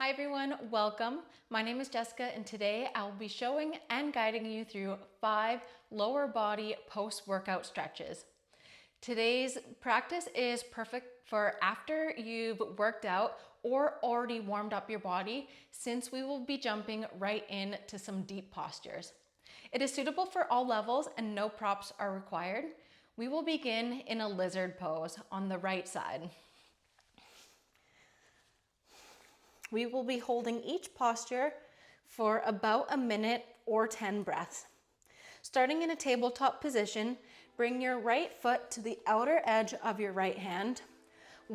Hi everyone, welcome. My name is Jessica and today I will be showing and guiding you through 5 lower body post-workout stretches. Today's practice is perfect for after you've worked out or already warmed up your body, since we will be jumping right into some deep postures. It is suitable for all levels and no props are required. We will begin in a lizard pose on the right side. We will be holding each posture for about a minute or 10 breaths. Starting in a tabletop position, bring your right foot to the outer edge of your right hand.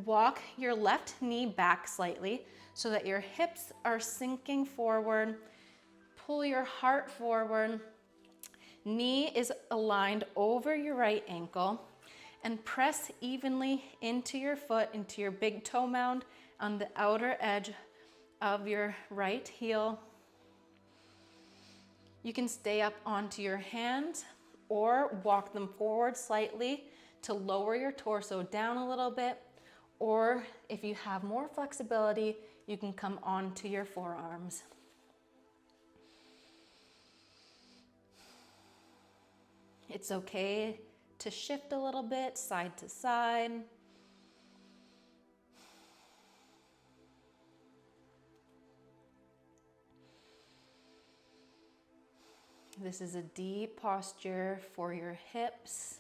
Walk your left knee back slightly so that your hips are sinking forward. Pull your heart forward. Knee is aligned over your right ankle, and press evenly into your foot, into your big toe mound on the outer edge of your right heel. You can stay up onto your hands or walk them forward slightly to lower your torso down a little bit, or if you have more flexibility, you can come onto your forearms. It's okay to shift a little bit side to side. This is a deep posture for your hips.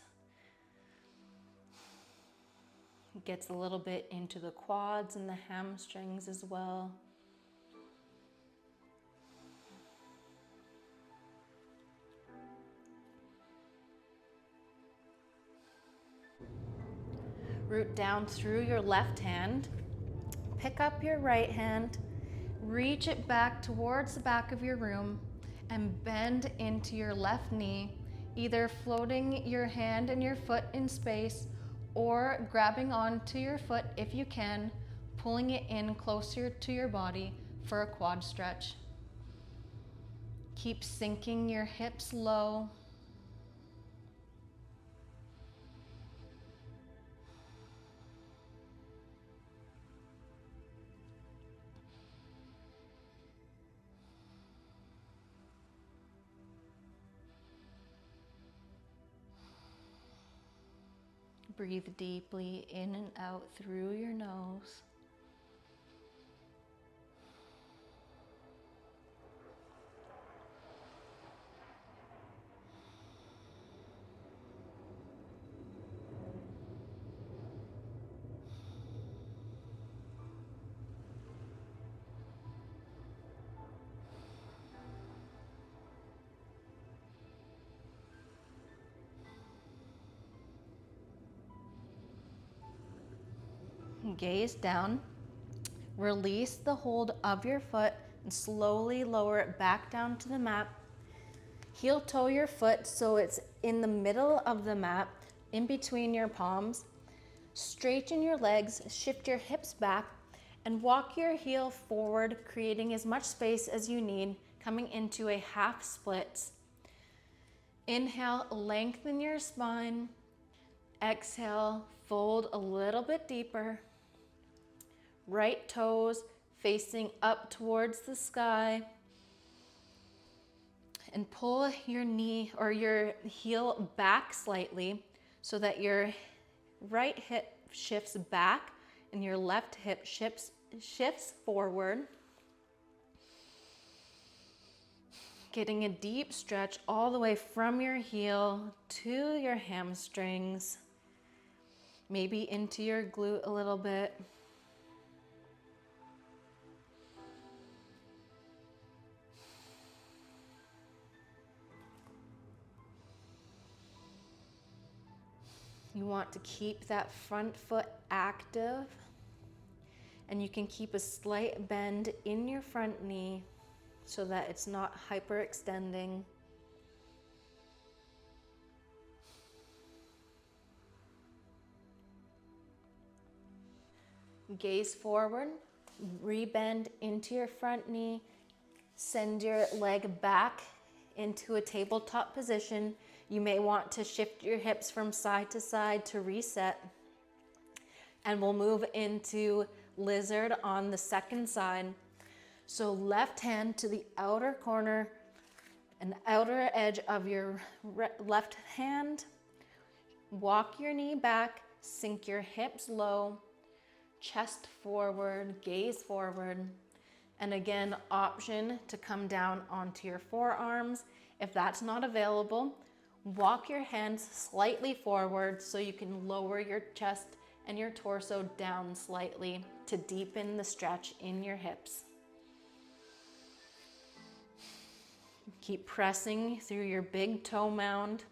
It gets a little bit into the quads and the hamstrings as well. Root down through your left hand. Pick up your right hand, reach it back towards the back of your room, and bend into your left knee, either floating your hand and your foot in space or grabbing onto your foot if you can, pulling it in closer to your body for a quad stretch. Keep sinking your hips low. Breathe deeply in and out through your nose. Gaze down. Release the hold of your foot and slowly lower it back down to the mat. Heel toe your foot so it's in the middle of the mat, in between your palms. Straighten your legs, shift your hips back, and walk your heel forward, creating as much space as you need, coming into a half split. Inhale, lengthen your spine. Exhale, fold a little bit deeper. Right toes facing up towards the sky. And pull your knee or your heel back slightly so that your right hip shifts back and your left hip shifts forward. Getting a deep stretch all the way from your heel to your hamstrings, maybe into your glute a little bit. You want to keep that front foot active, and you can keep a slight bend in your front knee so that it's not hyperextending. Gaze forward, rebend into your front knee, send your leg back into a tabletop position. You may want to shift your hips from side to side to reset. And we'll move into lizard on the second side. So left hand to the outer corner and outer edge of your left hand. Walk your knee back, sink your hips low, chest forward, gaze forward. And again, option to come down onto your forearms. If that's not available, walk your hands slightly forward so you can lower your chest and your torso down slightly to deepen the stretch in your hips. Keep pressing through your big toe mound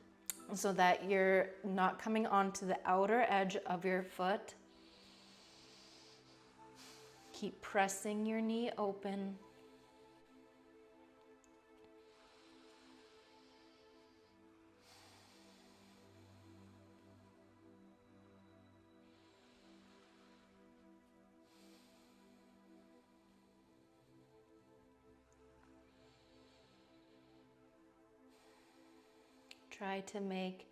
so that you're not coming onto the outer edge of your foot. Keep pressing your knee open. Try to make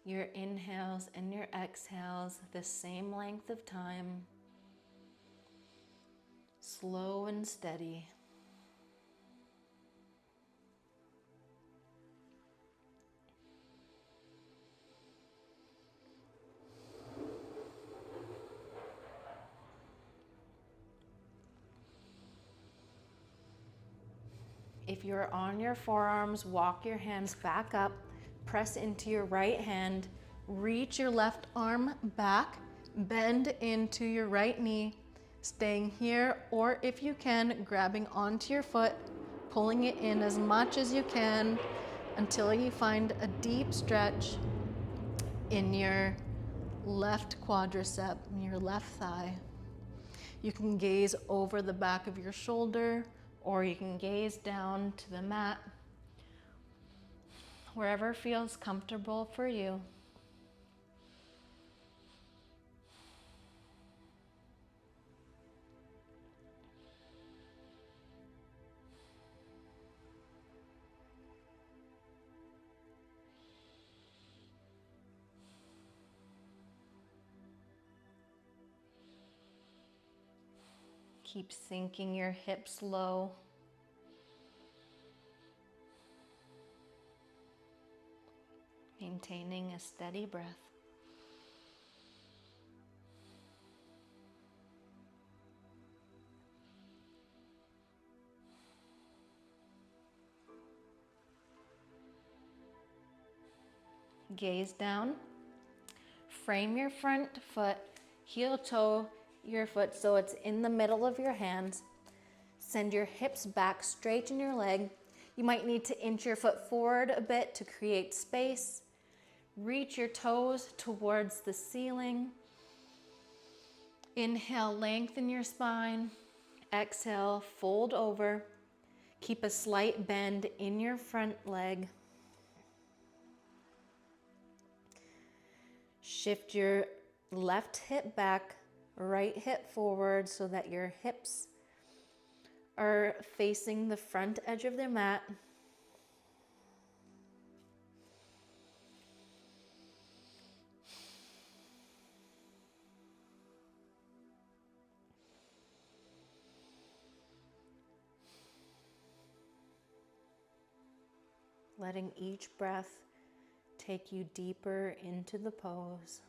your inhales and your exhales the same length of time. Slow and steady. If you're on your forearms, walk your hands back up, press into your right hand, reach your left arm back, bend into your right knee, staying here, or if you can, grabbing onto your foot, pulling it in as much as you can until you find a deep stretch in your left quadricep, your left thigh. You can gaze over the back of your shoulder, or you can gaze down to the mat, wherever feels comfortable for you. Keep sinking your hips low. Maintaining a steady breath. Gaze down. Frame your front foot, heel toe your foot so it's in the middle of your hands. Send your hips back, straighten your leg. You might need to inch your foot forward a bit to create space. Reach your toes towards the ceiling. Inhale, lengthen your spine. Exhale, fold over. Keep a slight bend in your front leg. Shift your left hip back, right hip forward so that your hips are facing the front edge of the mat. Letting each breath take you deeper into the pose.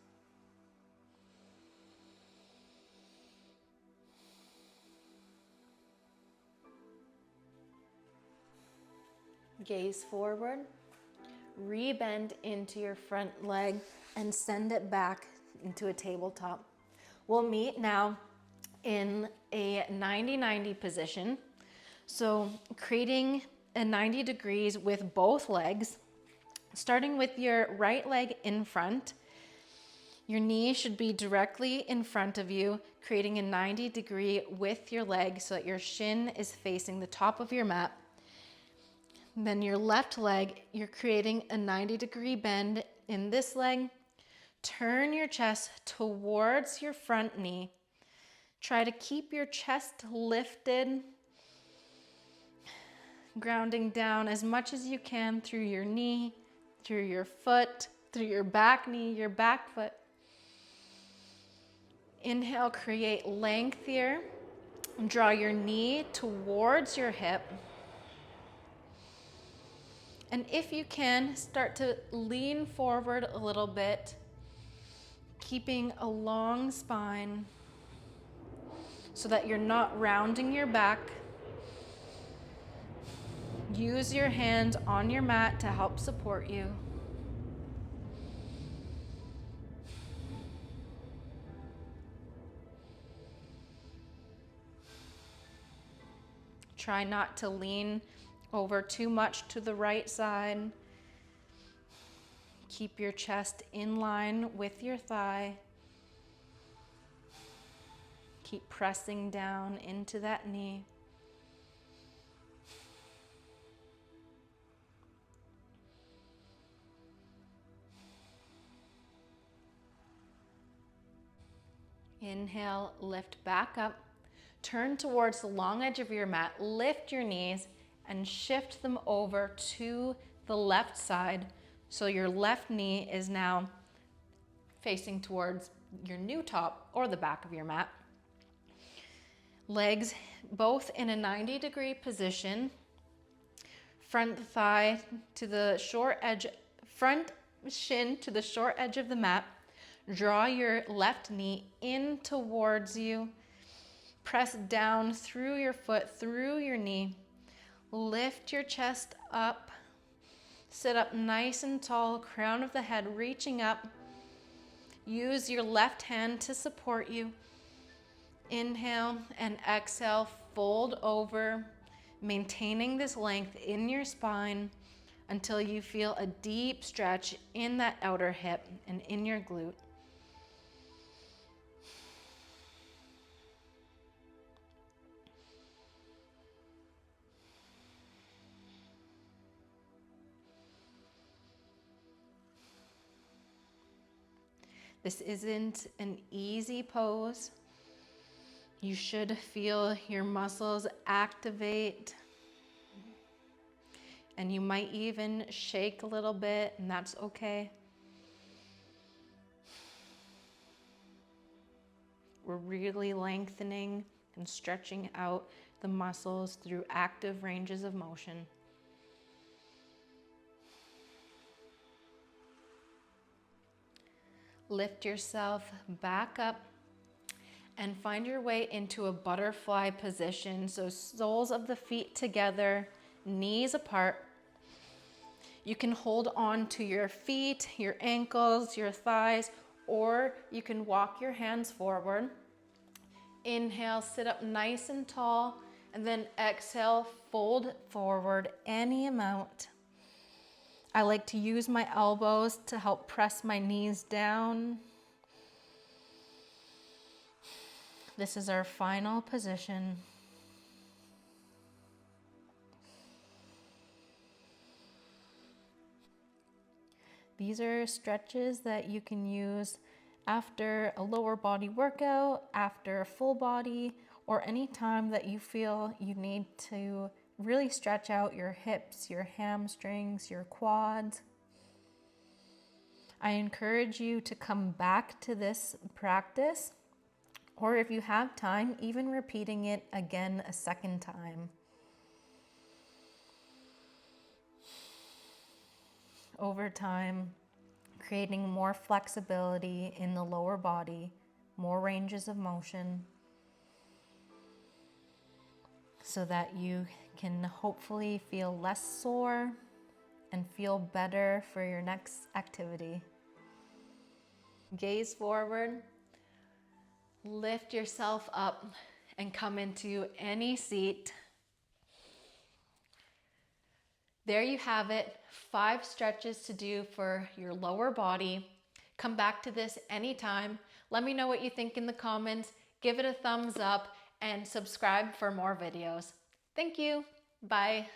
Gaze forward, rebend into your front leg and send it back into a tabletop. We'll meet now in a 90-90 position. So creating a 90 degrees with both legs, starting with your right leg in front. Your knee should be directly in front of you, creating a 90-degree with your leg so that your shin is facing the top of your mat. Then your left leg, you're creating a 90-degree bend in this leg. Turn your chest towards your front knee. Try to keep your chest lifted, grounding down as much as you can through your knee, through your foot, through your back knee, your back foot. Inhale, create length here. Draw your knee towards your hip. And if you can, start to lean forward a little bit, keeping a long spine so that you're not rounding your back. Use your hands on your mat to help support you. Try not to lean over too much to the right side. Keep your chest in line with your thigh. Keep pressing down into that knee. Inhale, lift back up. Turn towards the long edge of your mat. Lift your knees and shift them over to the left side. So your left knee is now facing towards your new top or the back of your mat. Legs both in a 90-degree position. Front thigh to the short edge, front shin to the short edge of the mat. Draw your left knee in towards you. Press down through your foot, through your knee. Lift your chest up. Sit up nice and tall, crown of the head reaching up. Use your left hand to support you. Inhale and exhale, fold over, maintaining this length in your spine until you feel a deep stretch in that outer hip and in your glute. This isn't an easy pose. You should feel your muscles activate, and you might even shake a little bit, and that's okay. We're really lengthening and stretching out the muscles through active ranges of motion. Lift yourself back up and find your way into a butterfly position. So soles of the feet together, knees apart. You can hold on to your feet, your ankles, your thighs, or you can walk your hands forward. Inhale, sit up nice and tall, and then exhale, fold forward any amount. I like to use my elbows to help press my knees down. This is our final position. These are stretches that you can use after a lower body workout, after a full body, or any time that you feel you need to really stretch out your hips, your hamstrings, your quads. I encourage you to come back to this practice, or if you have time, even repeating it again a second time. Over time, creating more flexibility in the lower body, more ranges of motion, so that you can hopefully feel less sore and feel better for your next activity. Gaze forward, lift yourself up and come into any seat. There you have it, 5 stretches to do for your lower body. Come back to this anytime. Let me know what you think in the comments. Give it a thumbs up and subscribe for more videos. Thank you. Bye.